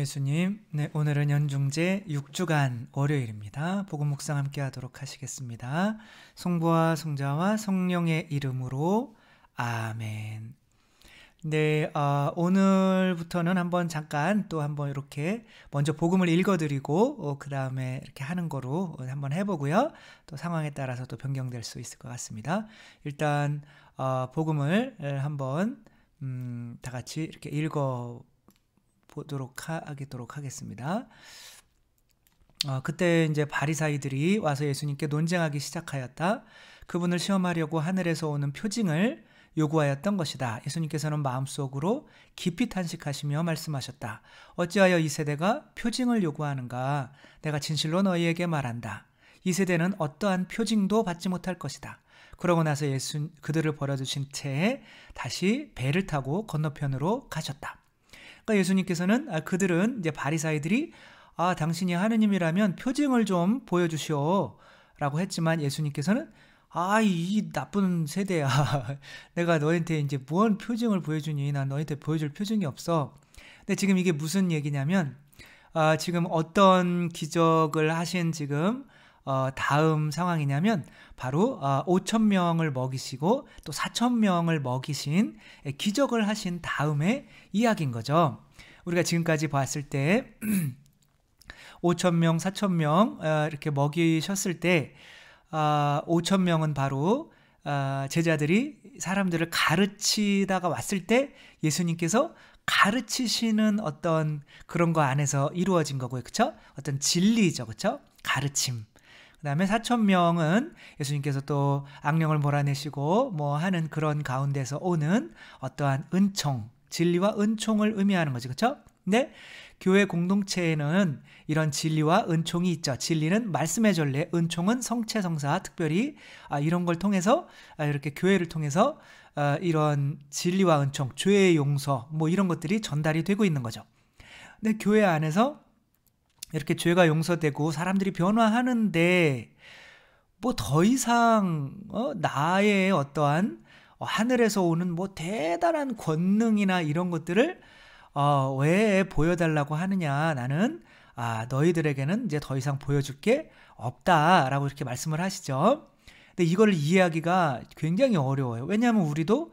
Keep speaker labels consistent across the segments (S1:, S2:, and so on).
S1: 예수님, 네, 오늘은 연중제 6주간 월요일입니다. 복음 묵상 함께 하도록 하시겠습니다. 성부와 성자와 성령의 이름으로 아멘. 네, 오늘부터는 잠깐 또 한번 이렇게 먼저 복음을 읽어드리고 그 다음에 이렇게 하는 거로 한번 해보고요. 또 상황에 따라서 또 변경될 수 있을 것 같습니다. 일단 복음을 한번 다 같이 이렇게 하도록 하겠습니다. 그때 이제 바리사이들이 와서 예수님께 논쟁하기 시작하였다. 그분을 시험하려고 하늘에서 오는 표징을 요구하였던 것이다. 예수님께서는 마음속으로 깊이 탄식하시며 말씀하셨다. 어찌하여 이 세대가 표징을 요구하는가? 내가 진실로 너희에게 말한다. 이 세대는 어떠한 표징도 받지 못할 것이다. 그러고 나서 그들을 버려두신 채 다시 배를 타고 건너편으로 가셨다. 그러니까 예수님께서는 그들은 이제 바리사이들이 당신이 하느님이라면 표징을 좀 보여주시오 라고 했지만 예수님께서는 이 나쁜 세대야. 내가 너한테 이제 무슨 표징을 보여주니? 난 너한테 보여줄 표징이 없어. 근데 지금 이게 무슨 얘기냐면 지금 어떤 기적을 하신 지금 다음 상황이냐면 바로 5,000명을 먹이시고 또 4,000명을 먹이신 기적을 하신 다음의 이야기인 거죠. 우리가 지금까지 봤을 때 5,000명, 4,000명 이렇게 먹이셨을 때 5,000명은 바로 제자들이 사람들을 가르치다가 왔을 때 예수님께서 가르치시는 어떤 그런 거 안에서 이루어진 거고요. 그쵸? 어떤 진리죠. 그쵸? 가르침. 그 다음에 4,000명은 예수님께서 또 악령을 몰아내시고 뭐 하는 그런 가운데서 오는 어떠한 은총, 진리와 은총을 의미하는 거죠. 그렇죠? 근데 교회 공동체에는 이런 진리와 은총이 있죠. 진리는 말씀의 전례, 은총은 성체, 성사, 특별히 이런 걸 통해서 이렇게 교회를 통해서 이런 진리와 은총, 죄의 용서 뭐 이런 것들이 전달이 되고 있는 거죠. 근데 교회 안에서 이렇게 죄가 용서되고 사람들이 변화하는데 뭐 더 이상 나의 어떠한 하늘에서 오는 뭐 대단한 권능이나 이런 것들을 왜 보여달라고 하느냐? 나는 너희들에게는 이제 더 이상 보여줄 게 없다라고 이렇게 말씀을 하시죠. 근데 이걸 이해하기가 굉장히 어려워요. 왜냐하면 우리도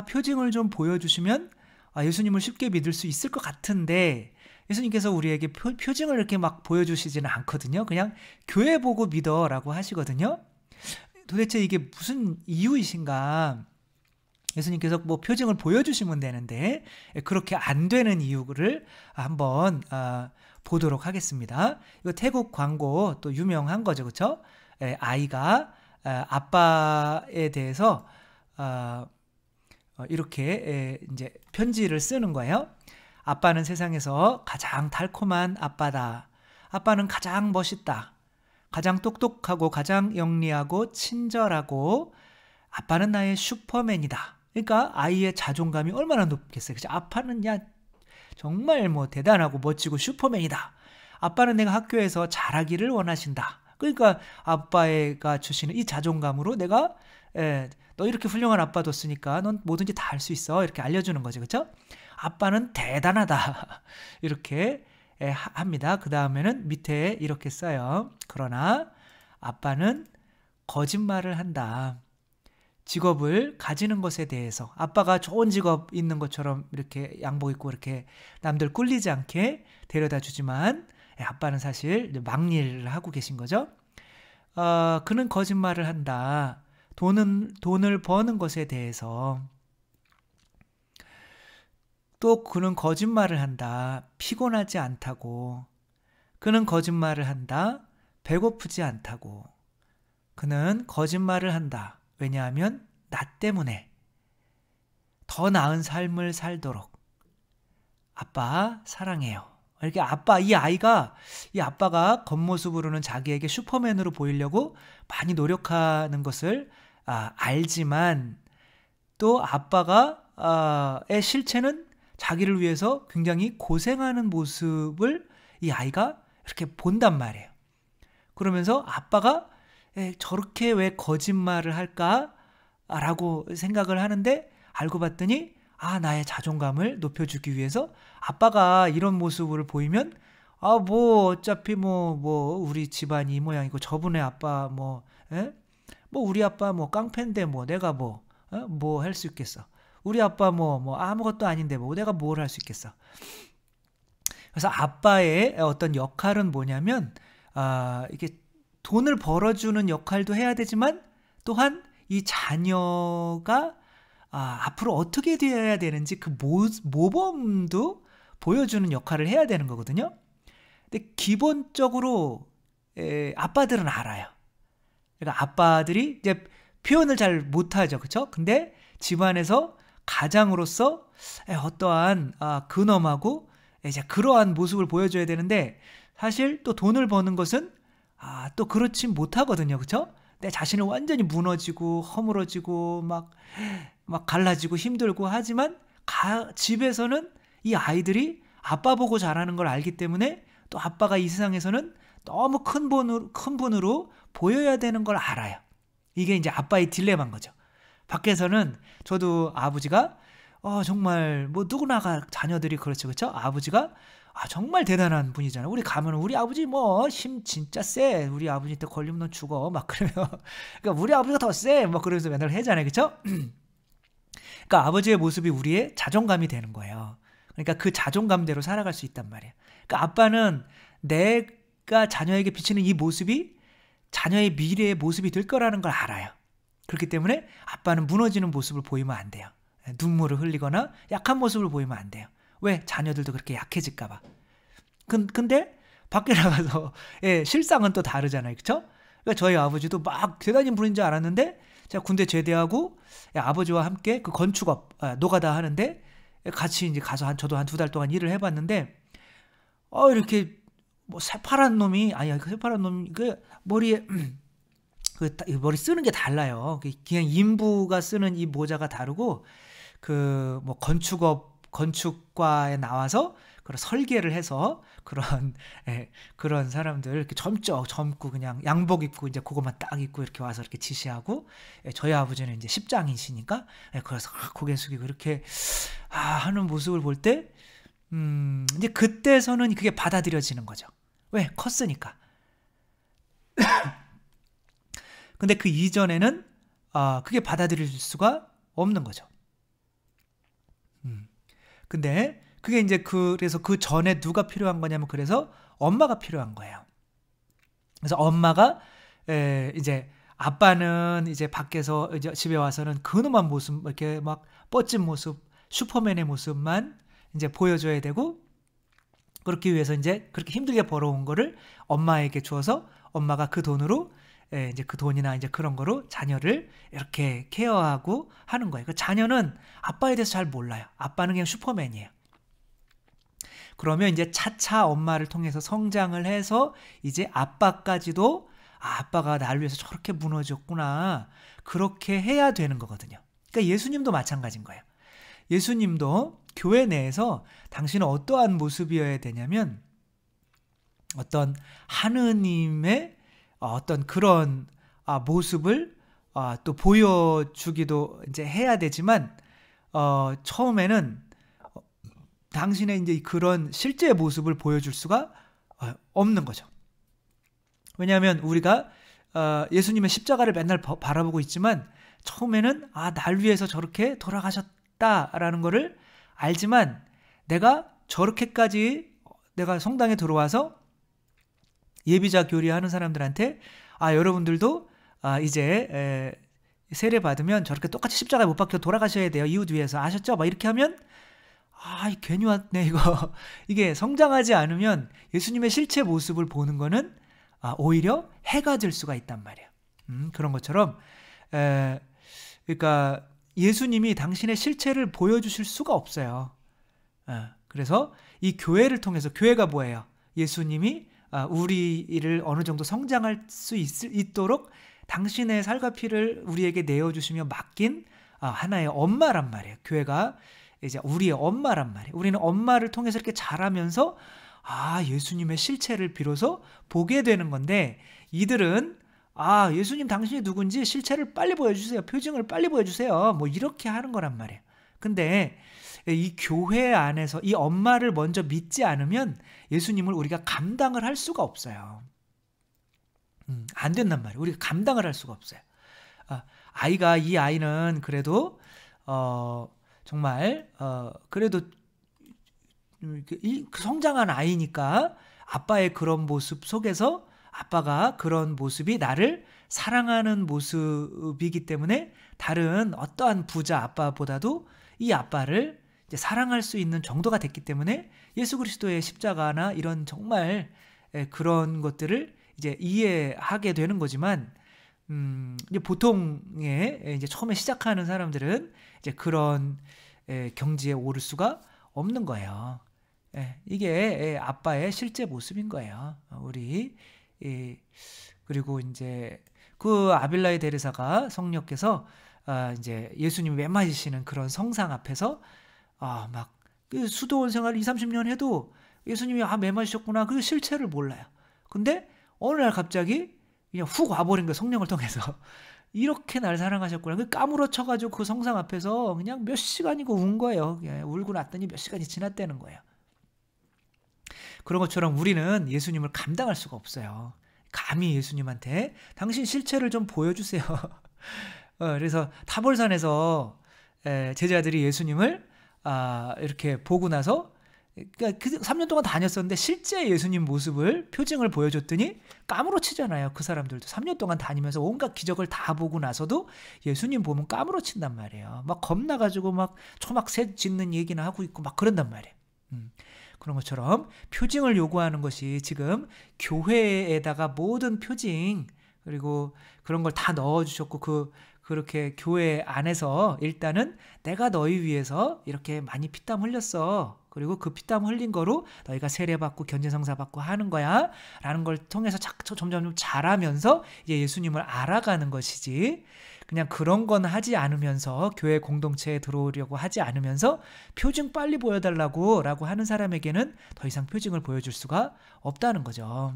S1: 표징을 좀 보여주시면 예수님을 쉽게 믿을 수 있을 것 같은데 예수님께서 우리에게 표징을 이렇게 막 보여주시지는 않거든요. 그냥 교회 보고 믿어라고 하시거든요. 도대체 이게 무슨 이유이신가? 예수님께서 뭐 표징을 보여주시면 되는데 그렇게 안 되는 이유를 한번 보도록 하겠습니다. 이거 태국 광고 또 유명한 거죠, 그렇죠? 아이가 아빠에 대해서 이렇게 이제 편지를 쓰는 거예요. 아빠는 세상에서 가장 달콤한 아빠다. 아빠는 가장 멋있다. 가장 똑똑하고 가장 영리하고 친절하고 아빠는 나의 슈퍼맨이다. 그러니까 아이의 자존감이 얼마나 높겠어요. 그죠? 아빠는 정말 뭐 대단하고 멋지고 슈퍼맨이다. 아빠는 내가 학교에서 잘하기를 원하신다. 그러니까 아빠가 주시는 이 자존감으로 내가 너 이렇게 훌륭한 아빠 뒀으니까 넌 뭐든지 다 할 수 있어. 이렇게 알려주는 거죠. 그렇죠? 아빠는 대단하다. 이렇게 합니다. 그 다음에는 밑에 이렇게 써요. 그러나 아빠는 거짓말을 한다. 직업을 가지는 것에 대해서 아빠가 좋은 직업 있는 것처럼 이렇게 양복 입고 이렇게 남들 꿀리지 않게 데려다 주지만 아빠는 사실 막일을 하고 계신 거죠. 그는 거짓말을 한다. 돈을 버는 것에 대해서 또 그는 거짓말을 한다. 피곤하지 않다고. 그는 거짓말을 한다. 배고프지 않다고. 그는 거짓말을 한다. 왜냐하면 나 때문에 더 나은 삶을 살도록. 아빠 사랑해요. 이렇게 이 아빠가 겉모습으로는 자기에게 슈퍼맨으로 보이려고 많이 노력하는 것을 알지만 또 아빠의 실체는 자기를 위해서 굉장히 고생하는 모습을 이 아이가 이렇게 본단 말이에요. 그러면서 아빠가 저렇게 왜 거짓말을 할까라고 생각을 하는데 알고 봤더니 나의 자존감을 높여주기 위해서 아빠가 이런 모습을 보이면 뭐 어차피 뭐 우리 집안이 이 모양이고 저분의 아빠 뭐 우리 아빠 뭐 깡패인데 뭐 내가 뭐 할 수 있겠어. 우리 아빠 뭐 아무것도 아닌데 뭐 내가 뭘 할 수 있겠어. 그래서 아빠의 어떤 역할은 뭐냐면 이게 돈을 벌어주는 역할도 해야 되지만 또한 이 자녀가 앞으로 어떻게 되어야 되는지 그 모범도 보여주는 역할을 해야 되는 거거든요. 근데 기본적으로 아빠들은 알아요. 그러니까 아빠들이 이제 표현을 잘 못하죠, 그렇죠? 근데 집안에서 가장으로서 어떠한 근엄하고 이제 그러한 모습을 보여줘야 되는데 사실 또 돈을 버는 것은 또 그렇지 못하거든요, 그렇죠? 내 자신을 완전히 무너지고 허물어지고 막 갈라지고 힘들고 하지만 집에서는 이 아이들이 아빠 보고 자라는 걸 알기 때문에 또 아빠가 이 세상에서는 너무 큰 분으로 보여야 되는 걸 알아요. 이게 이제 아빠의 딜레마인 거죠. 밖에서는 저도 아버지가 정말 뭐 누구나가 자녀들이 그렇죠, 그렇죠? 아버지가 정말 대단한 분이잖아요. 우리 가면 우리 아버지 뭐 힘 진짜 세. 우리 아버지 때 걸리면 너 죽어. 막 그러면 그러니까 우리 아버지가 더 세. 막 그러면서 맨날 하잖아요, 그렇죠? 그러니까 아버지의 모습이 우리의 자존감이 되는 거예요. 그러니까 그 자존감대로 살아갈 수 있단 말이에요. 그러니까 아빠는 내가 자녀에게 비치는 이 모습이 자녀의 미래의 모습이 될 거라는 걸 알아요. 그렇기 때문에 아빠는 무너지는 모습을 보이면 안 돼요. 눈물을 흘리거나 약한 모습을 보이면 안 돼요. 왜? 자녀들도 그렇게 약해질까 봐. 근데 밖에 나가서 실상은 또 다르잖아요, 그렇죠? 그러니까 저희 아버지도 막 대단히 분인 줄 알았는데 제가 군대 제대하고 아버지와 함께 그 건축업 노가다 하는데 같이 이제 가서 저도 한 2달 동안 일을 해봤는데 이렇게 뭐 새파란 놈이 그 새파란 놈이 그 머리에 그 머리 쓰는 게 달라요. 그냥 인부가 쓰는 이 모자가 다르고 그 뭐 건축과에 나와서 그런 설계를 해서 그런 사람들 이렇게 젊고 그냥 양복 입고 이제 그것만 딱 입고 이렇게 와서 이렇게 지시하고 저희 아버지는 이제 십장이시니까 그래서 고개 숙이고 이렇게 하는 모습을 볼 때 이제 그때서는 그게 받아들여지는 거죠. 왜? 컸으니까. 근데 그 이전에는 그게 받아들일 수가 없는 거죠. 근데 그게 이제 그래서 그 전에 누가 필요한 거냐면 그래서 엄마가 필요한 거예요. 그래서 엄마가 이제 아빠는 이제 밖에서 이제 집에 와서는 근엄한 모습 이렇게 막 뻗진 모습 슈퍼맨의 모습만 이제 보여줘야 되고 그렇기 위해서 이제 그렇게 힘들게 벌어온 거를 엄마에게 주어서 엄마가 그 돈으로 이제 그 돈이나 이제 그런 거로 자녀를 이렇게 케어하고 하는 거예요. 그 자녀는 아빠에 대해서 잘 몰라요. 아빠는 그냥 슈퍼맨이에요. 그러면 이제 차차 엄마를 통해서 성장을 해서 이제 아빠까지도 아빠가 나를 위해서 저렇게 무너졌구나. 그렇게 해야 되는 거거든요. 그러니까 예수님도 마찬가지인 거예요. 예수님도 교회 내에서 당신은 어떠한 모습이어야 되냐면 어떤 하느님의 어떤 그런 모습을 또 보여주기도 이제 해야 되지만 처음에는 당신의 이제 그런 실제 모습을 보여줄 수가 없는 거죠. 왜냐하면 우리가 예수님의 십자가를 맨날 바라보고 있지만 처음에는 날 위해서 저렇게 돌아가셨다라는 거를 알지만 내가 저렇게까지 내가 성당에 들어와서 예비자 교리하는 사람들한테 여러분들도 이제 세례 받으면 저렇게 똑같이 십자가에 못 박혀 돌아가셔야 돼요. 이웃 위해서 아셨죠? 막 이렇게 하면 괜히 왔네 이거. 이게 성장하지 않으면 예수님의 실체 모습을 보는 거는 오히려 해가 될 수가 있단 말이에요. 그런 것처럼 그러니까 예수님이 당신의 실체를 보여주실 수가 없어요. 그래서 이 교회를 통해서 교회가 뭐예요? 예수님이 우리를 어느 정도 성장할 수 있도록 당신의 살과 피를 우리에게 내어주시며 맡긴 하나의 엄마란 말이에요. 교회가 이제 우리의 엄마란 말이에요. 우리는 엄마를 통해서 이렇게 자라면서 예수님의 실체를 비로소 보게 되는 건데 이들은 예수님 당신이 누군지 실체를 빨리 보여주세요. 표징을 빨리 보여주세요. 뭐 이렇게 하는 거란 말이에요. 근데 이 교회 안에서 이 엄마를 먼저 믿지 않으면 예수님을 우리가 감당을 할 수가 없어요. 안 된단 말이에요. 우리가 감당을 할 수가 없어요. 이 아이는 그래도 정말 그래도 성장한 아이니까 아빠의 그런 모습 속에서 아빠가 그런 모습이 나를 사랑하는 모습이기 때문에 다른 어떠한 부자 아빠보다도 이 아빠를 이제 사랑할 수 있는 정도가 됐기 때문에 예수 그리스도의 십자가나 이런 정말 그런 것들을 이제 이해하게 되는 거지만 이제 보통의 이제 처음에 시작하는 사람들은 이제 그런 경지에 오를 수가 없는 거예요. 이게 아빠의 실제 모습인 거예요. 그리고 이제 그 아빌라의 데레사가 성녀께서 이제 예수님 매맞으시는 그런 성상 앞에서 막 그 수도원 생활 20-30년 해도 예수님이 매맞으셨구나 그 실체를 몰라요. 근데 어느 날 갑자기 그냥 훅 와버린 거예요. 성령을 통해서. 이렇게 날 사랑하셨구나. 그 까무러쳐가지고 그 성상 앞에서 그냥 몇 시간이고 운 거예요. 울고 났더니 몇 시간이 지났다는 거예요. 그런 것처럼 우리는 예수님을 감당할 수가 없어요. 감히 예수님한테 당신 실체를 좀 보여주세요. 그래서 타볼산에서 제자들이 예수님을 이렇게 보고 나서 그러니까 3년 동안 다녔었는데 실제 예수님 모습을 표징을 보여줬더니 까무러치잖아요. 그 사람들도 3년 동안 다니면서 온갖 기적을 다 보고 나서도 예수님 보면 까무러친단 말이에요. 막 겁나가지고 막 초막새 짓는 얘기나 하고 있고 막 그런단 말이에요. 그런 것처럼 표징을 요구하는 것이 지금 교회에다가 모든 표징 그리고 그런 걸 다 넣어주셨고 그렇게 교회 안에서 일단은 내가 너희 위해서 이렇게 많이 피땀 흘렸어. 그리고 그 피땀 흘린 거로 너희가 세례받고 견제성사 받고 하는 거야. 라는 걸 통해서 점점 잘하면서 이제 예수님을 알아가는 것이지. 그냥 그런 건 하지 않으면서 교회 공동체에 들어오려고 하지 않으면서 표징 빨리 보여달라고 라고 하는 사람에게는 더 이상 표징을 보여줄 수가 없다는 거죠.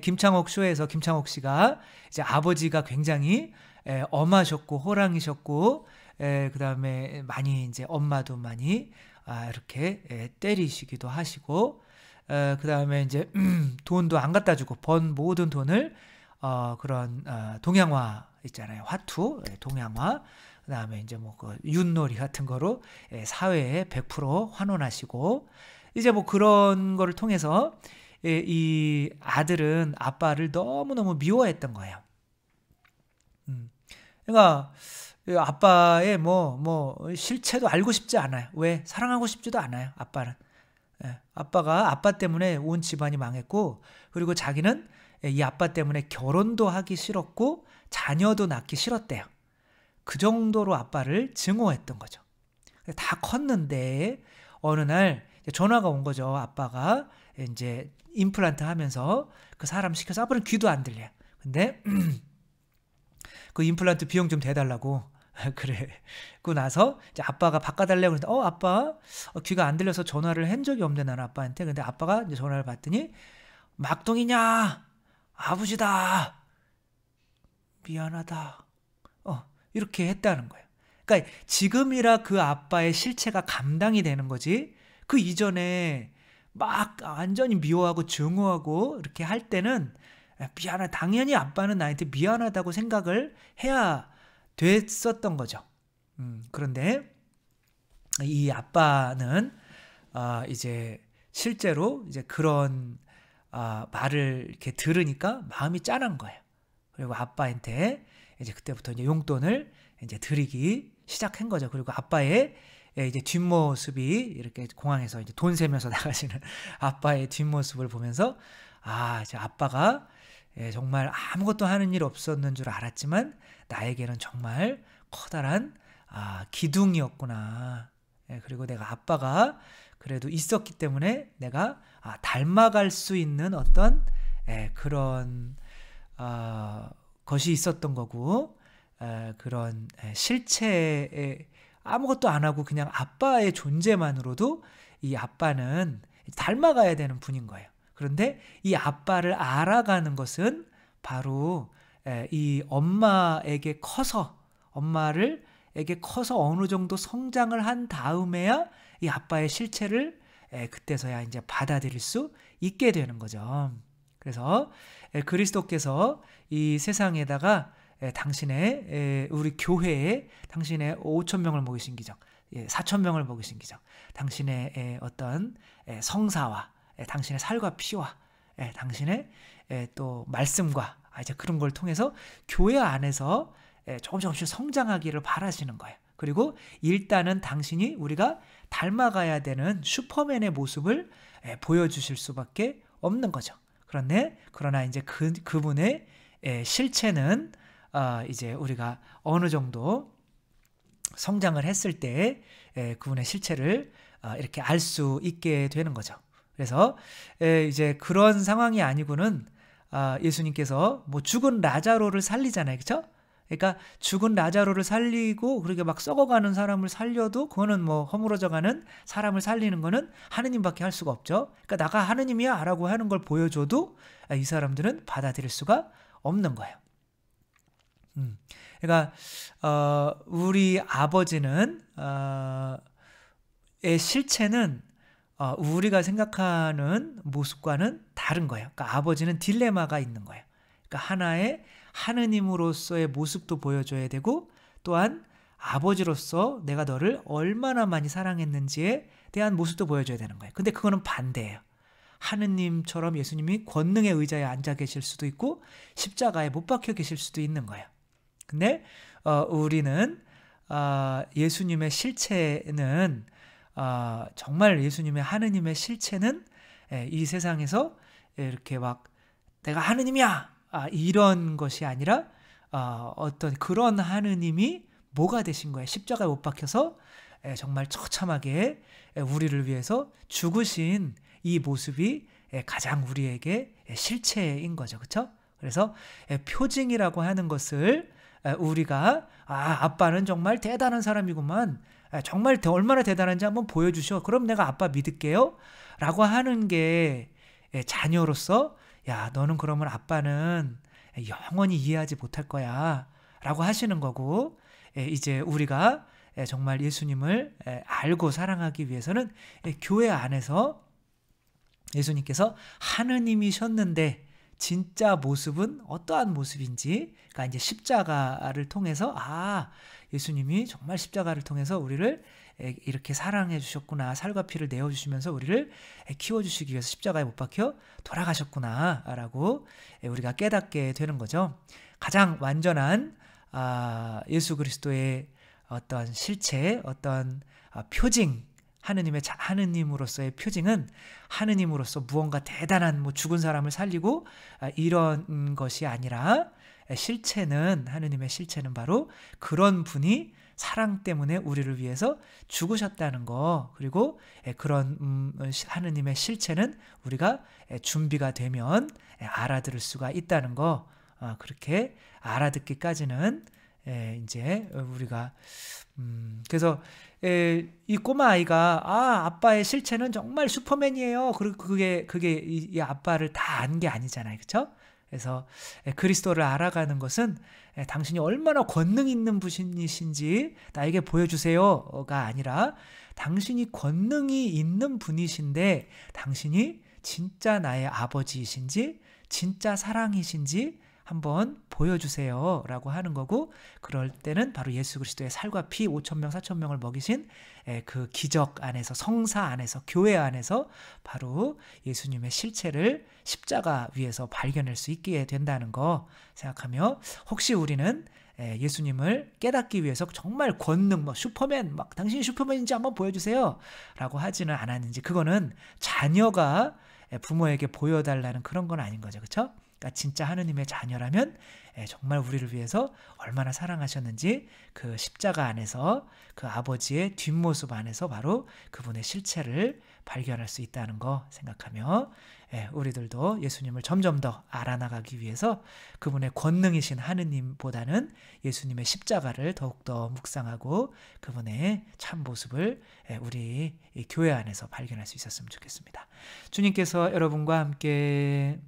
S1: 김창옥 쇼에서 김창옥 씨가 이제 아버지가 굉장히 엄하셨고 호랑이셨고 그 다음에 많이 이제 엄마도 많이 이렇게 때리시기도 하시고 그 다음에 이제 돈도 안 갖다 주고 번 모든 돈을 그런 동양화 있잖아요. 화투, 동양화 그 다음에 이제 뭐 그 윷놀이 같은 거로 사회에 100% 환원하시고 이제 뭐 그런 거를 통해서 이 아들은 아빠를 너무너무 미워했던 거예요. 그러니까 아빠의 뭐 실체도 알고 싶지 않아요. 왜? 사랑하고 싶지도 않아요. 아빠는. 아빠가 아빠 때문에 온 집안이 망했고 그리고 자기는 이 아빠 때문에 결혼도 하기 싫었고 자녀도 낳기 싫었대요. 그 정도로 아빠를 증오했던 거죠. 다 컸는데 어느 날 전화가 온 거죠. 아빠가 이제 임플란트 하면서 그 사람 시켜서 아빠는 귀도 안 들려요. 근데 그 임플란트 비용 좀 대달라고 그래. 그러고 나서 이제 아빠가 바꿔달라고 그랬는데 아빠 귀가 안 들려서 전화를 한 적이 없는데 나는 아빠한테. 근데 아빠가 이제 전화를 받더니 막둥이냐 아버지다 미안하다 이렇게 했다는 거예요. 그러니까 지금이라 그 아빠의 실체가 감당이 되는 거지 그 이전에 막 완전히 미워하고 증오하고 이렇게 할 때는 미안하다. 당연히 아빠는 나한테 미안하다고 생각을 해야 됐었던 거죠. 그런데 이 아빠는 이제 실제로 이제 그런 말을 이렇게 들으니까 마음이 짠한 거예요. 그리고 아빠한테 이제 그때부터 이제 용돈을 이제 드리기 시작한 거죠. 그리고 아빠의 이제 뒷모습이 이렇게 공항에서 이제 돈 세면서 나가시는 아빠의 뒷모습을 보면서 이제 아빠가 정말 아무것도 하는 일 없었는 줄 알았지만 나에게는 정말 커다란 기둥이었구나. 그리고 내가 아빠가 그래도 있었기 때문에 내가 닮아갈 수 있는 어떤 그런 것이 있었던 거고 그런 실체에 아무것도 안 하고 그냥 아빠의 존재만으로도 이 아빠는 닮아가야 되는 분인 거예요. 그런데 이 아빠를 알아가는 것은 바로 이 엄마에게 커서 엄마를 에게 커서 어느 정도 성장을 한 다음에야 이 아빠의 실체를 그때서야 이제 받아들일 수 있게 되는 거죠. 그래서 그리스도께서 이 세상에다가 당신의 우리 교회에 당신의 5,000명을 먹이신 기적, 4,000명을 먹이신 기적, 당신의 어떤 성사와 당신의 살과 피와 당신의 또 말씀과 이제 그런 걸 통해서 교회 안에서 조금씩 성장하기를 바라시는 거예요. 그리고 일단은 당신이 우리가 닮아가야 되는 슈퍼맨의 모습을 보여주실 수밖에 없는 거죠. 그러나 이제 그분의 실체는 이제 우리가 어느 정도 성장을 했을 때 그분의 실체를 이렇게 알 수 있게 되는 거죠. 그래서 이제 그런 상황이 아니고는 예수님께서 뭐 죽은 라자로를 살리잖아요, 그렇죠? 그러니까 죽은 라자로를 살리고 그렇게 막 썩어가는 사람을 살려도 그거는 뭐 허물어져가는 사람을 살리는 거는 하느님밖에 할 수가 없죠. 그러니까 나가 하느님이야 라고 하는 걸 보여줘도 이 사람들은 받아들일 수가 없는 거예요. 그러니까 우리 아버지는 의 실체는 우리가 생각하는 모습과는 다른 거예요. 그러니까 아버지는 딜레마가 있는 거예요. 그러니까 하나의 하느님으로서의 모습도 보여줘야 되고 또한 아버지로서 내가 너를 얼마나 많이 사랑했는지에 대한 모습도 보여줘야 되는 거예요. 근데 그거는 반대예요. 하느님처럼 예수님이 권능의 의자에 앉아 계실 수도 있고 십자가에 못 박혀 계실 수도 있는 거예요. 근데 우리는 예수님의 실체는 정말 예수님의 하느님의 실체는 이 세상에서 이렇게 막 내가 하느님이야 이런 것이 아니라 어떤 그런 하느님이 뭐가 되신 거예요. 십자가에 못 박혀서 정말 처참하게 우리를 위해서 죽으신 이 모습이 가장 우리에게 실체인 거죠. 그렇죠? 그래서 표징이라고 하는 것을 우리가 아빠는 정말 대단한 사람이구만. 정말 얼마나 대단한지 한번 보여주셔. 그럼 내가 아빠 믿을게요. 라고 하는 게 자녀로서 야 너는 그러면 아빠는 영원히 이해하지 못할 거야. 라고 하시는 거고 이제 우리가 정말 예수님을 알고 사랑하기 위해서는 교회 안에서 예수님께서 하느님이셨는데 진짜 모습은 어떠한 모습인지 그러니까 이제 십자가를 통해서 예수님이 정말 십자가를 통해서 우리를 이렇게 사랑해 주셨구나. 살과 피를 내어주시면서 우리를 키워주시기 위해서 십자가에 못 박혀 돌아가셨구나 라고 우리가 깨닫게 되는 거죠. 가장 완전한 예수 그리스도의 어떤 실체, 어떤 표징, 하느님으로서의 표징은 하느님으로서 무언가 대단한 뭐 죽은 사람을 살리고 이런 것이 아니라 실체는 하느님의 실체는 바로 그런 분이 사랑 때문에 우리를 위해서 죽으셨다는 거 그리고 그런 하느님의 실체는 우리가 준비가 되면 알아들을 수가 있다는 거 그렇게 알아듣기까지는 이제 우리가 그래서 이 꼬마 아이가 아빠의 실체는 정말 슈퍼맨이에요. 그리고 그게 이 아빠를 다 안 게 아니잖아요, 그렇죠? 그래서 그리스도를 알아가는 것은 당신이 얼마나 권능 있는 분이신지 나에게 보여주세요가 아니라 당신이 권능이 있는 분이신데 당신이 진짜 나의 아버지이신지 진짜 사랑이신지 한번 보여주세요 라고 하는 거고 그럴 때는 바로 예수 그리스도의 살과 피 5,000명 4,000명을 먹이신 그 기적 안에서 성사 안에서 교회 안에서 바로 예수님의 실체를 십자가 위에서 발견할 수 있게 된다는 거 생각하며 혹시 우리는 예수님을 깨닫기 위해서 정말 권능 슈퍼맨 당신이 슈퍼맨인지 한번 보여주세요 라고 하지는 않았는지 그거는 자녀가 부모에게 보여달라는 그런 건 아닌 거죠. 그렇죠? 그러니까 진짜 하느님의 자녀라면 정말 우리를 위해서 얼마나 사랑하셨는지 그 십자가 안에서 그 아버지의 뒷모습 안에서 바로 그분의 실체를 발견할 수 있다는 거 생각하며 우리들도 예수님을 점점 더 알아나가기 위해서 그분의 권능이신 하느님보다는 예수님의 십자가를 더욱더 묵상하고 그분의 참 모습을 우리 교회 안에서 발견할 수 있었으면 좋겠습니다. 주님께서 여러분과 함께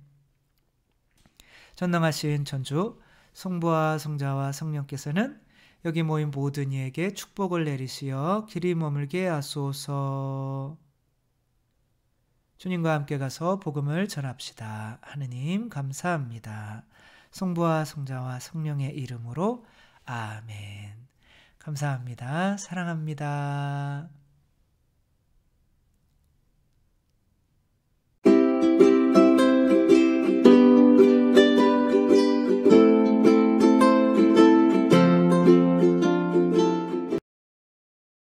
S1: 전능하신 전주 성부와 성자와 성령께서는 여기 모인 모든 이에게 축복을 내리시어 길이 머물게 하소서. 주님과 함께 가서 복음을 전합시다. 하느님 감사합니다. 성부와 성자와 성령의 이름으로 아멘. 감사합니다. 사랑합니다.